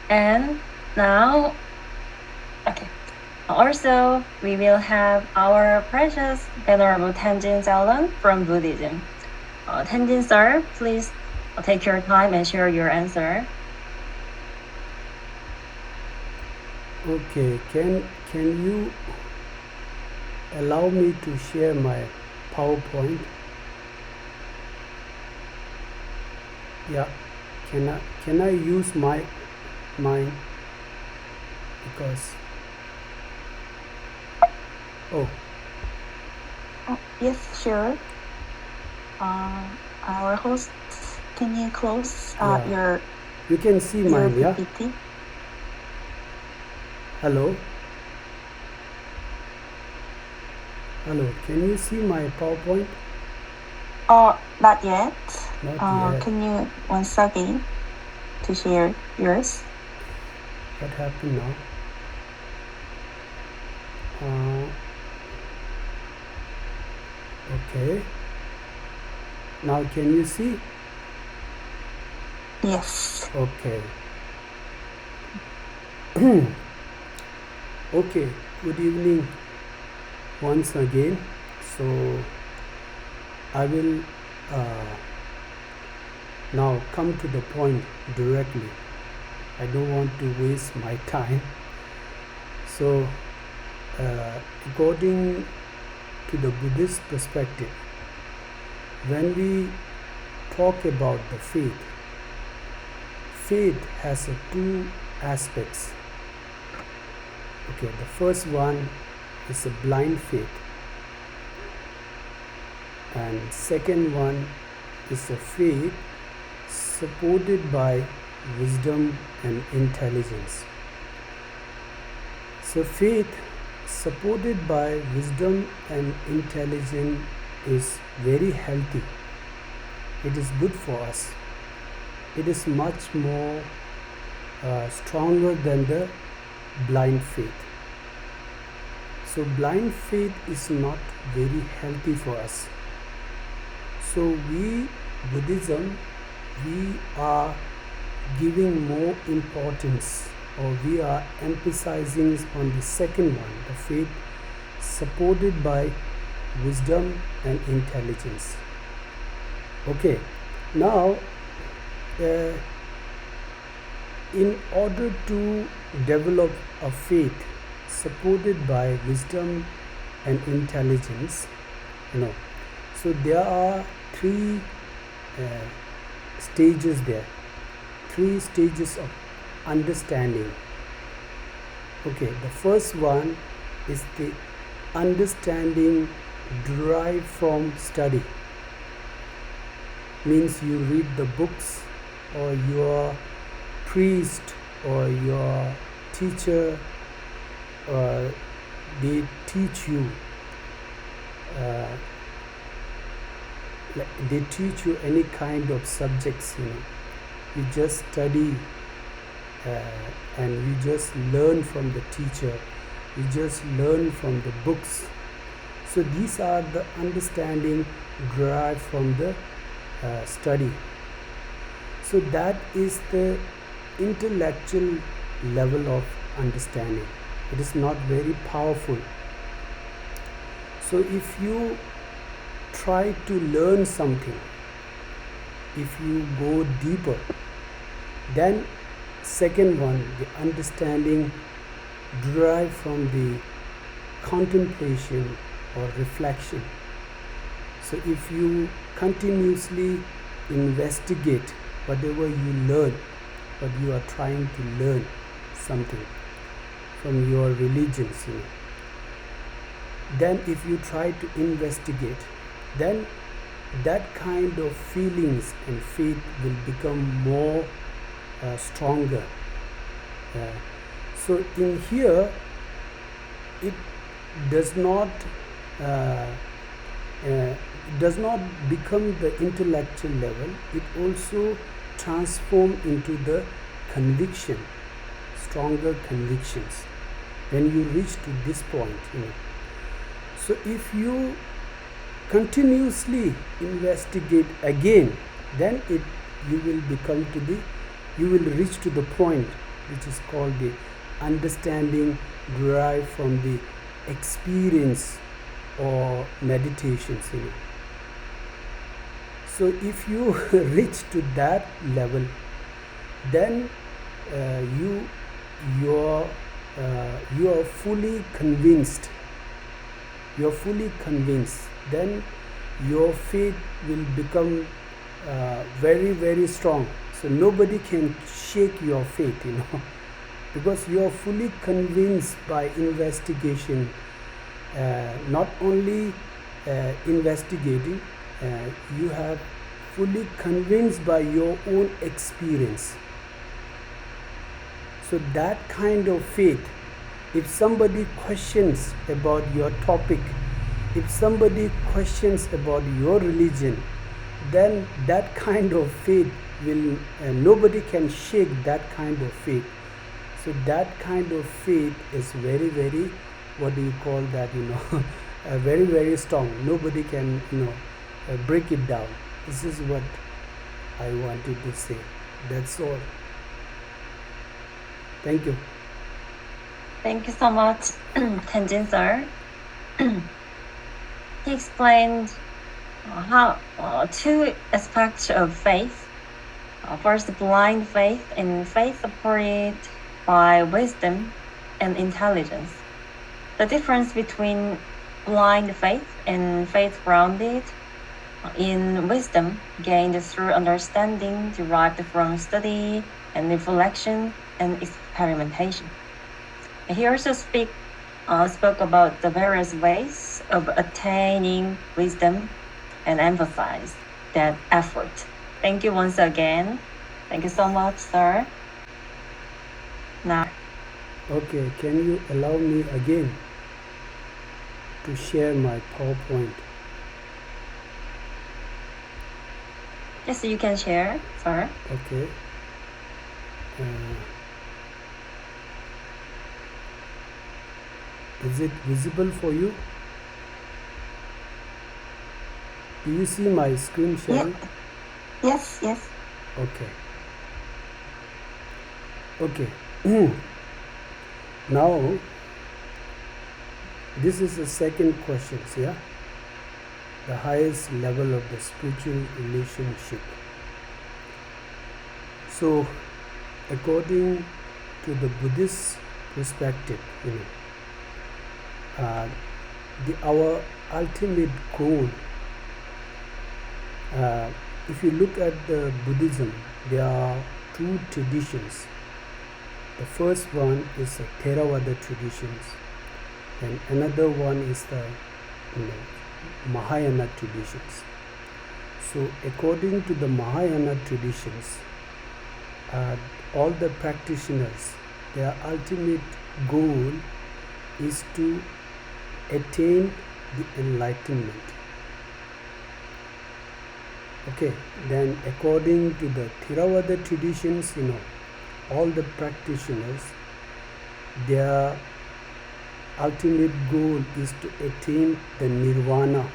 And now, okay. Also, we will have our precious Venerable Tenzin Celon from Buddhism. Tenzin sir, please take your time and share your answer. Okay, can you allow me to share my PowerPoint? Yeah, can I use mine because Yes, sure. Our host, can you close your you can see mine, yeah? PPT? Hello, can you see my PowerPoint? Oh, not yet. Not yet. Can you once again to share yours? What happened now? Okay. Now can you see? Yes. Okay. Okay, good evening once again. So I will now come to the point directly. I don't want to waste my time. So according to the Buddhist perspective, when we talk about the faith has two aspects. Okay, the first one is a blind faith, and second one is a faith supported by wisdom and intelligence. So faith supported by wisdom and intelligence is very healthy. It is good for us. It is much more stronger than the blind faith. So blind faith is not very healthy for us. So Buddhism, we are giving more importance, or we are emphasizing on the second one, the faith supported by wisdom and intelligence. Okay, now in order to develop a faith supported by wisdom and intelligence, so there are three stages there, 3 stages of understanding. Okay, the first one is the understanding derived from study. Means you read the books, or your priest or your teacher, they teach you any kind of subjects. You just study and you just learn from the teacher, you just learn from the books. So these are the understanding derived from the study. So that is the intellectual level of understanding. It is not very powerful. So if you try to learn something, if you go deeper, then second one, the understanding derived from the contemplation or reflection. So if you continuously investigate whatever you learn, but you are trying to learn something from your religions, then if you try to investigate, then that kind of feelings and faith will become more stronger. So in here, it does not become the intellectual level. It also transforms into the conviction, stronger convictions when you reach to this point. So if you continuously investigate again, then you will reach to the point which is called the understanding derived from the experience or meditations. So if you reach to that level, then you are fully convinced. You're fully convinced. Then your faith will become very, very strong. So nobody can shake your faith, because you are fully convinced by investigation. Not only investigating, you have fully convinced by your own experience. So that kind of faith, if somebody questions about your topic, if somebody questions about your religion, then that kind of faith will, nobody can shake that kind of faith. So that kind of faith is very, very, what do you call that, very, very strong. Nobody can, break it down. This is what I wanted to say. That's all. Thank you. Thank you so much, Tenzin sir. He explained how two aspects of faith. First, blind faith, and faith supported by wisdom and intelligence. The difference between blind faith and faith grounded in wisdom gained through understanding derived from study and reflection and experimentation. He also spoke about the various ways of attaining wisdom and emphasized that effort. Thank you once again. Thank you so much, sir. Now, Okay, can you allow me again to share my PowerPoint? yes, you can share, sir. Okay. Is it visible for you? Do you see my screen sharing? Yes, yes. Okay. Okay. Now, this is the second question, yeah? The highest level of the spiritual relationship. So, according to the Buddhist perspective, our ultimate goal, if you look at the Buddhism, there are two traditions. The first one is the Theravada traditions, and another one is the Mahayana traditions. So according to the Mahayana traditions, all the practitioners, their ultimate goal is to attain the enlightenment. Okay, then according to the Theravada traditions, all the practitioners, their ultimate goal is to attain the nirvana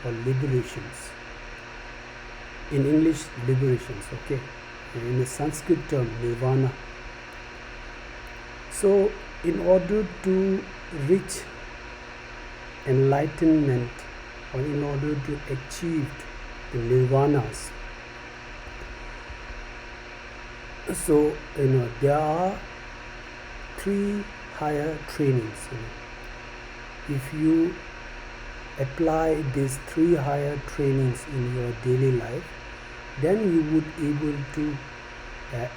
or liberations. In English, liberations, okay. In the Sanskrit term, nirvana. So, in order to reach enlightenment, or in order to achieve the nirvanas, so there are three higher trainings. If you apply these three higher trainings in your daily life, then you would able to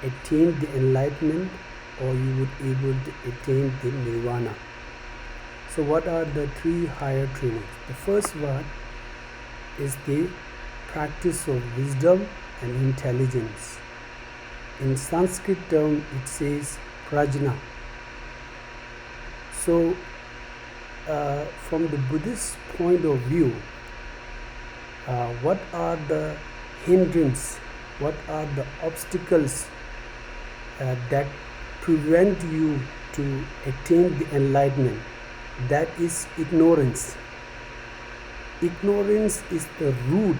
attain the enlightenment, or you would able to attain the nirvana. So what are the three higher trainings? The first one is the practice of wisdom and intelligence. In Sanskrit term, it says prajna. So from the Buddhist point of view, what are the hindrances, what are the obstacles that prevent you to attain the enlightenment? That is ignorance. Ignorance is the root.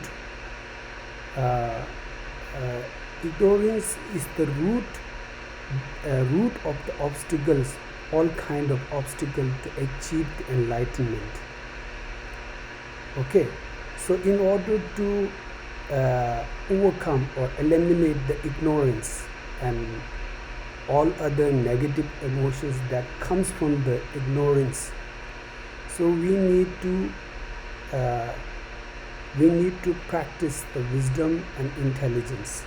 Ignorance is the root root of the obstacles, all kind of obstacles to achieve the enlightenment. Okay, so in order to overcome or eliminate the ignorance and all other negative emotions that comes from the ignorance, so we need to practice the wisdom and intelligence.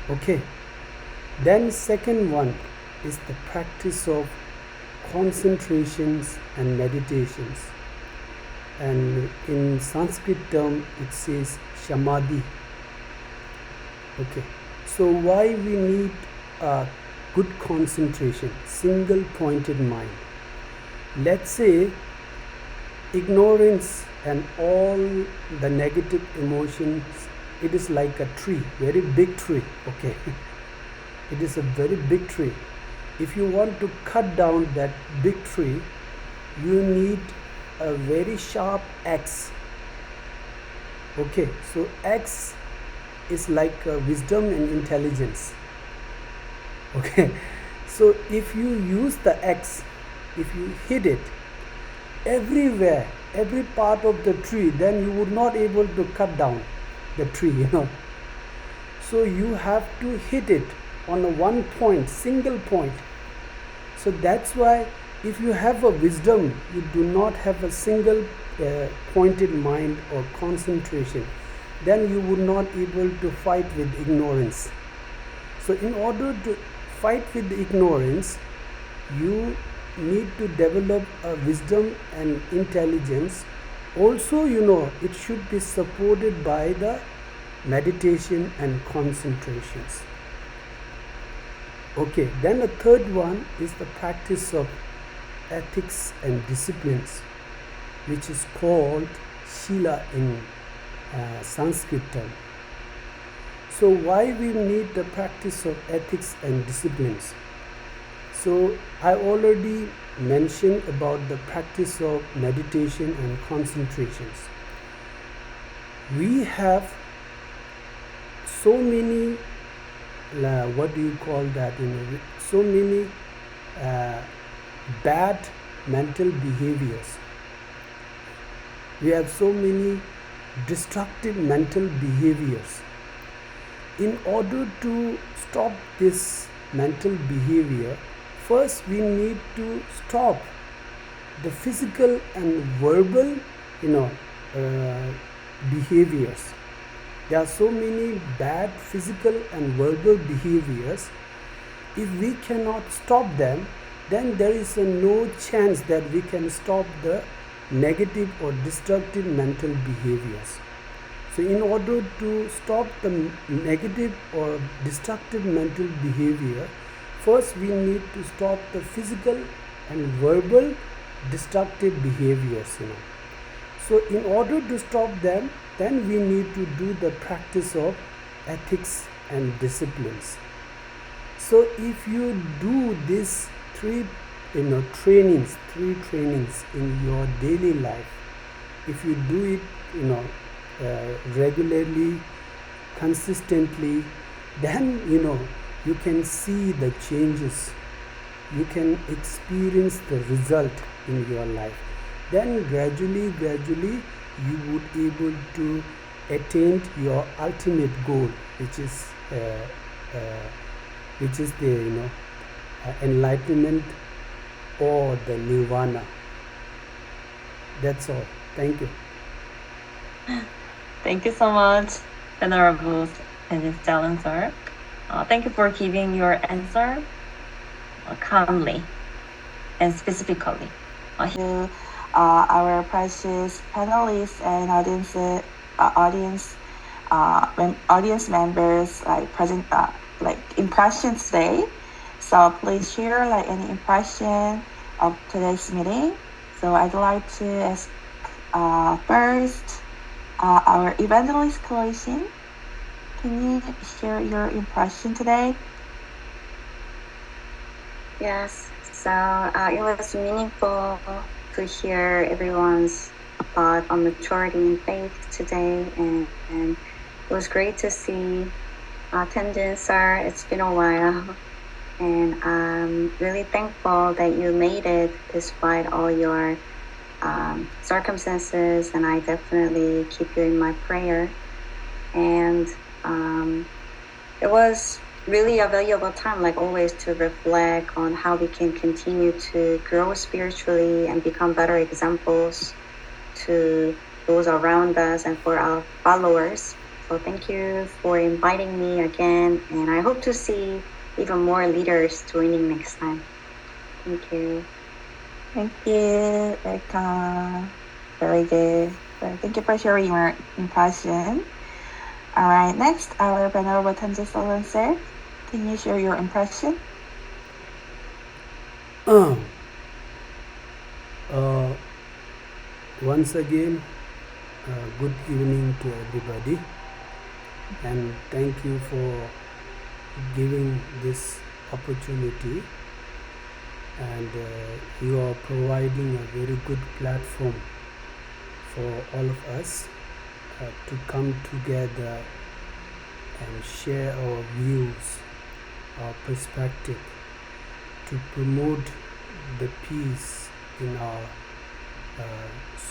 Okay, then second one is the practice of concentrations and meditations, and in Sanskrit term it says samadhi. Okay, so why we need a good concentration, single pointed mind? Let's say ignorance and all the negative emotions, it is like a tree, very big tree. Okay, it is a very big tree. If you want to cut down that big tree, you need a very sharp axe. Okay, so axe is like wisdom and intelligence. Okay, so if you use the axe, if you hit it everywhere, every part of the tree, then you would not able to cut down the tree, you know. So you have to hit it on a one point, single point. So that's why if you have a wisdom, you do not have a single pointed mind or concentration, then you would not able to fight with ignorance. So in order to fight with ignorance, you need to develop a wisdom and intelligence. Also, you know, it should be supported by the meditation and concentrations. Okay, then the third one is the practice of ethics and disciplines, which is called Shila in Sanskrit term. So why we need the practice of ethics and disciplines? So I already mentioned about the practice of meditation and concentrations. We have so many what do you call that, you know, so many bad mental behaviors. We have so many destructive mental behaviors. In order to stop this mental behavior, first we need to stop the physical and verbal, you know, behaviors. There are so many bad physical and verbal behaviors. If we cannot stop them, then there is no chance that we can stop the negative or destructive mental behaviors. So in order to stop the negative or destructive mental behavior, first we need to stop the physical and verbal destructive behaviors, you know. So in order to stop them, then we need to do the practice of ethics and disciplines. So if you do these three trainings in your daily life, if you do it, you know, regularly, consistently, then, you know, you can see the changes, you can experience the result in your life. Then gradually you would able to attain your ultimate goal, which is the, you know, enlightenment or the nirvana. That's all. Thank you. Thank you so much, Venerable Celon, sir. Thank you for giving your answer calmly and specifically. To our precious panelists and audience members, like present, like impressions today. So please share like any impression of today's meeting. So I'd like to ask first our evangelist coalition. Can you share your impression today? Yes, so it was meaningful to hear everyone's thought on maturity and faith today, and it was great to see Tenzin sir, it's been a while, and I'm really thankful that you made it despite all your circumstances, and I definitely keep you in my prayer. And it was really a valuable time, like always, to reflect on how we can continue to grow spiritually and become better examples to those around us and for our followers. So thank you for inviting me again, and I hope to see even more leaders joining next time. Thank you. Thank you, Erica. Very good. So thank you for sharing your impression. All right, next, our Venerable Tenzin Celon sir. Can you share your impression? Once again, good evening to everybody, and thank you for giving this opportunity, and you are providing a very good platform for all of us to come together and share our views, our perspective, to promote the peace in our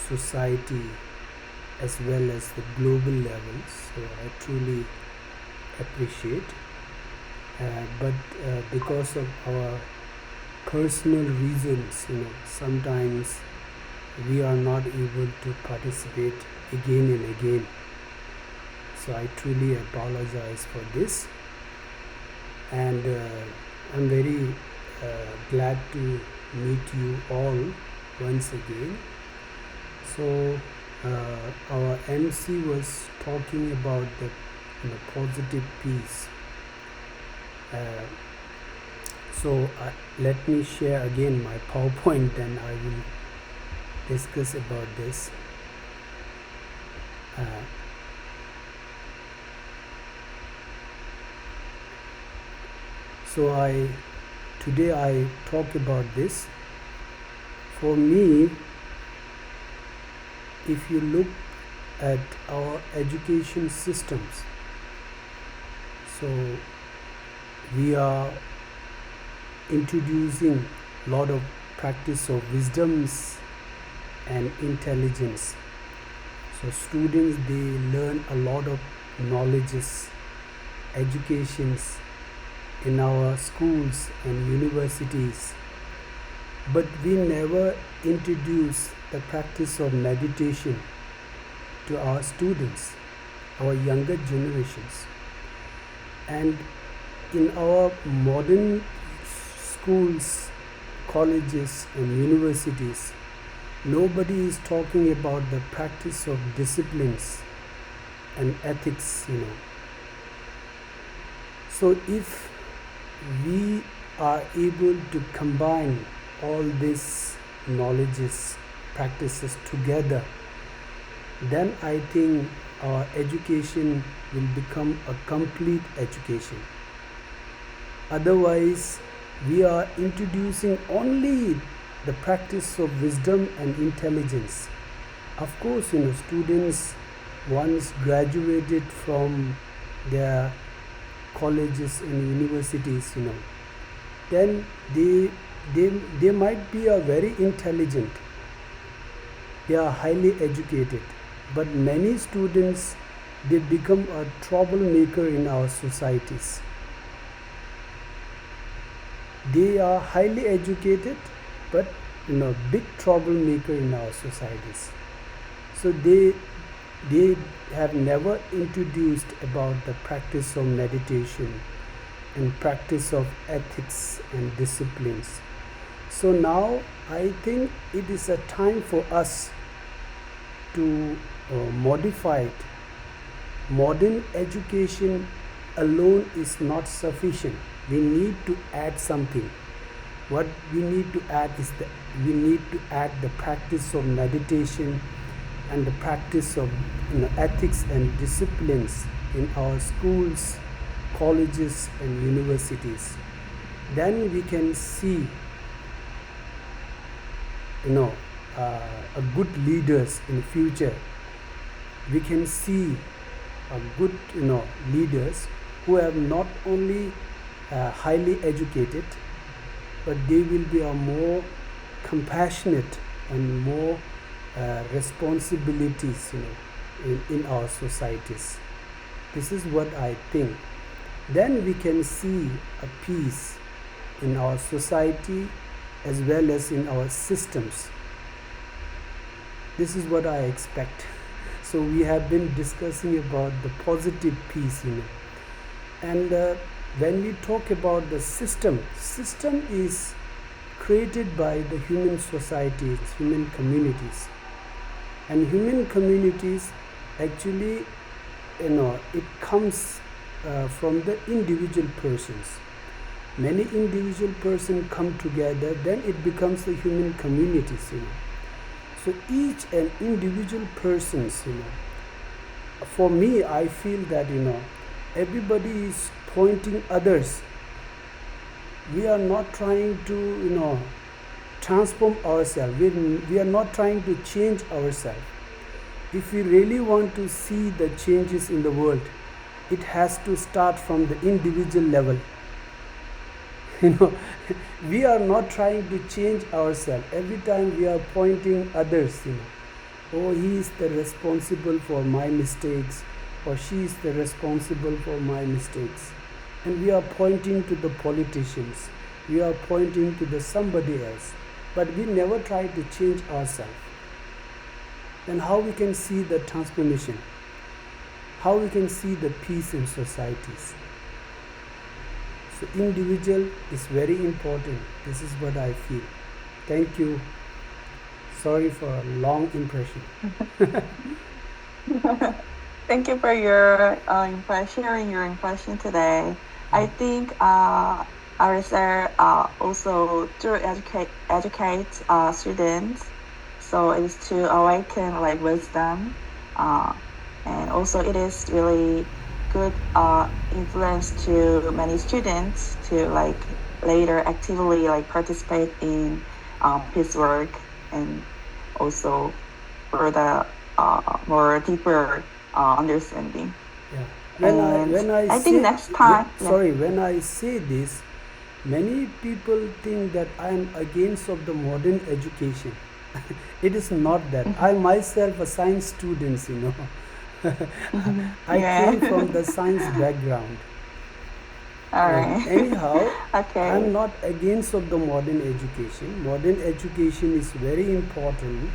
society as well as the global levels. So I truly appreciate. But because of our personal reasons, sometimes we are not able to participate again and again. So I truly apologize for this, and I'm very glad to meet you all once again. So our MC was talking about the positive peace. So let me share again my PowerPoint, and I will discuss about this. So today I talk about this. For me, if you look at our education systems, so we are introducing a lot of practice of wisdoms and intelligence. So students, they learn a lot of knowledges, educations in our schools and universities, but we never introduce the practice of meditation to our students, our younger generations. And in our modern schools, colleges and universities, nobody is talking about the practice of disciplines and ethics, So if we are able to combine all these knowledges, practices together, then I think our education will become a complete education. Otherwise, we are introducing only the practice of wisdom and intelligence. Of course, students once graduated from their colleges and universities, then they might be very intelligent, they are highly educated, but many students, they become a troublemaker in our societies. They are highly educated, but big troublemaker in our societies. So they have never introduced about the practice of meditation and practice of ethics and disciplines. So now I think it is a time for us to modify it. Modern education alone is not sufficient. We need to add something. What we need to add is we need to add the practice of meditation and the practice of ethics and disciplines in our schools, colleges and universities. Then we can see a good leaders in the future. We can see a good leaders who have not only highly educated, but they will be a more compassionate and more responsibilities, in our societies. This is what I think. Then we can see a peace in our society as well as in our systems. This is what I expect. So we have been discussing about the positive peace, and when we talk about the system is created by the human societies, human communities, and human communities actually, it comes from the individual persons. Many individual persons come together, then it becomes the human communities. So each and individual persons, for me, I feel that everybody is pointing others. We are not trying to transform ourselves. We are not trying to change ourselves. If we really want to see the changes in the world, it has to start from the individual level. We are not trying to change ourselves. Every time we are pointing others, oh, he is the responsible for my mistakes, or she is the responsible for my mistakes. And we are pointing to the politicians, we are pointing to the somebody else, but we never try to change ourselves. Then how we can see the transformation? How we can see the peace in societies? So individual is very important. This is what I feel. Thank you. Sorry for a long impression. Thank you for your sharing your impression today. I think our sir also to educate students, so it is to awaken like wisdom, and also it is really good influence to many students to like later actively like participate in peace work, and also for the more deeper understanding. Yeah. When I think next time. When I say this, many people think that I am against of the modern education. It is not that. I myself a science student, I came from the science background. All right. Anyhow, okay. I'm not against of the modern education. Modern education is very important,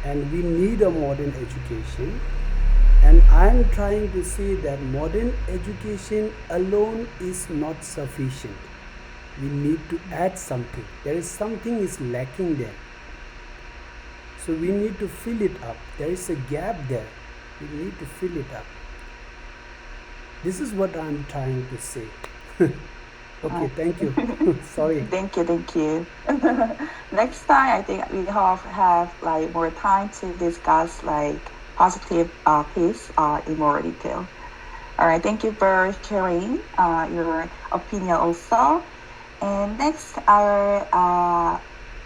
and we need a modern education. And I'm trying to say that modern education alone is not sufficient. We need to add something. There is something is lacking there. So we need to fill it up. There is a gap there. We need to fill it up. This is what I'm trying to say. Okay, thank you. Sorry. Thank you. Next time, I think we have like more time to discuss like positive peace in more detail. All right, thank you for sharing your opinion also. And next, our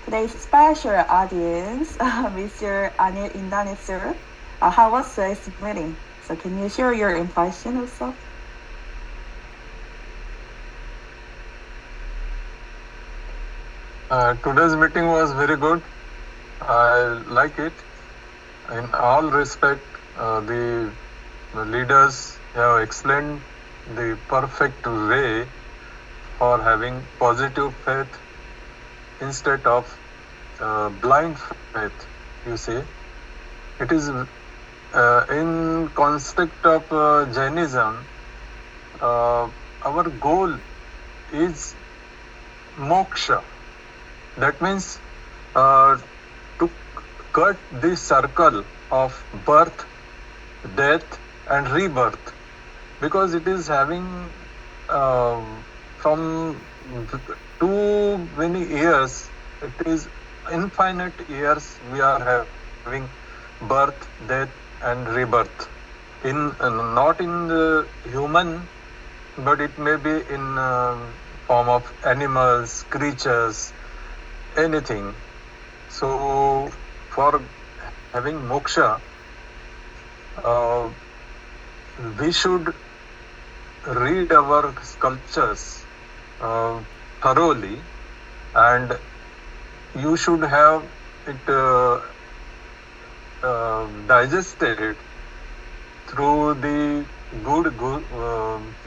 today's special audience, Mr. Anil Indani, sir. How was today's meeting? So can you share your impression also? Today's meeting was very good. I like it. In all respect, the leaders have explained the perfect way for having positive faith instead of blind faith. You see, it is in construct of Jainism. Our goal is moksha. That means to cut the circle of birth, death and rebirth, because it is having from too many years, it is infinite years we are having birth, death and rebirth, in not in the human, but it may be in form of animals, creatures, anything. So for having moksha, we should read our sculptures thoroughly, and you should have it digested through the good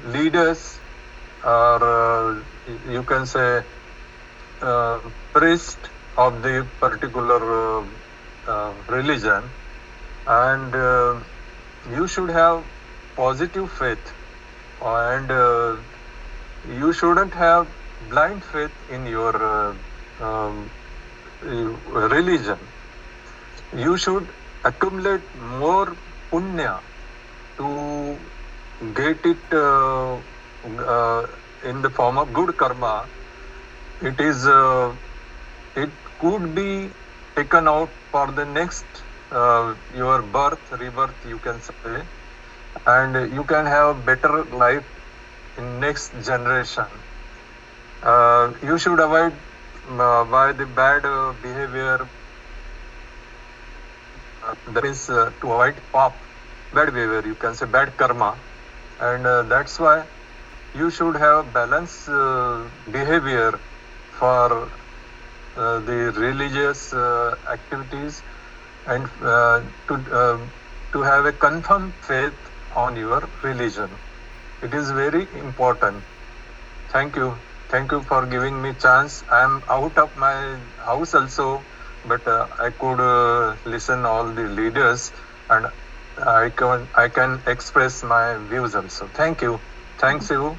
leaders, or you can say priest of the particular religion, and you should have positive faith, and you shouldn't have blind faith in your religion. You should accumulate more punya to get it in the form of good karma. It is it could be taken out for the next your rebirth, you can say, and you can have better life in next generation. You should avoid by the bad behavior, that is to avoid bad behavior, you can say bad karma, and that's why you should have balanced behavior for the religious activities, and to have a confirmed faith on your religion. It is very important. Thank you for giving me chance. I am out of my house also, but I could listen all the leaders, and I can express my views also. Thank you. Thanks you.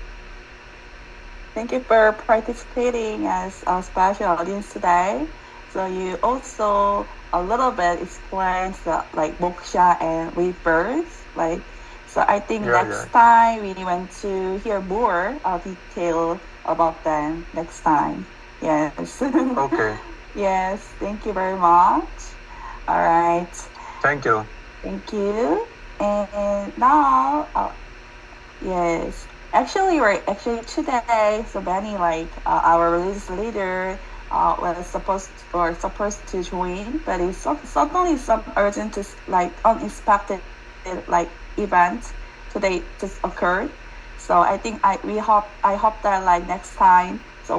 Thank you for participating as a special audience today. So you also a little bit explained the, like moksha and rebirth, like. So I think next time we want to hear more detail about them next time. Yes. Okay. Yes. Thank you very much. All right. Thank you. Thank you. And now, yes. Actually, today, so Benny, like our religious leader, was supposed to join, but it's suddenly some urgent, like unexpected, like event today just occurred. So I think I hope that like next time, so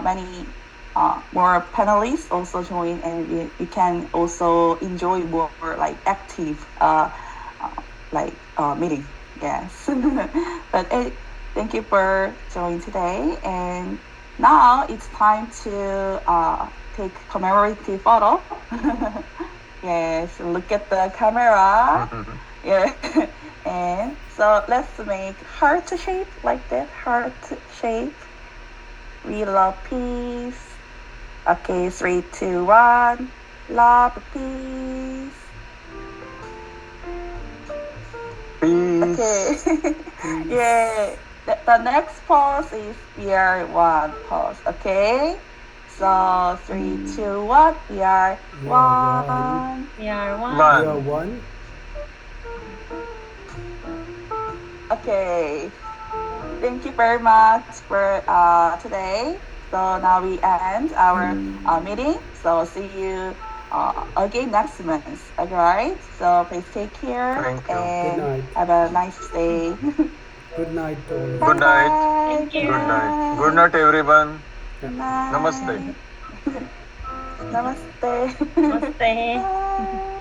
many more panelists also join, and we can also enjoy more like active meeting. Yes. But thank you for joining today, and now it's time to take commemorative photo. Yes, look at the camera. Yeah. And so let's make heart shape like that. Heart shape. We love peace. Okay, 3, 2, 1. Love peace. Peace. Okay. Yeah. The next pose is we are one pose. Okay. So 3, 2, 1. We are one. We are one. We are one. Okay. Thank you very much for today. So now we end our meeting. So see you again next month. Alright. So please take care. Thank you. And Good night. have a nice day. Good night to all. Good night. Thank you. Good night. Good night, everyone. Good night. Namaste. Namaste. Namaste. Bye.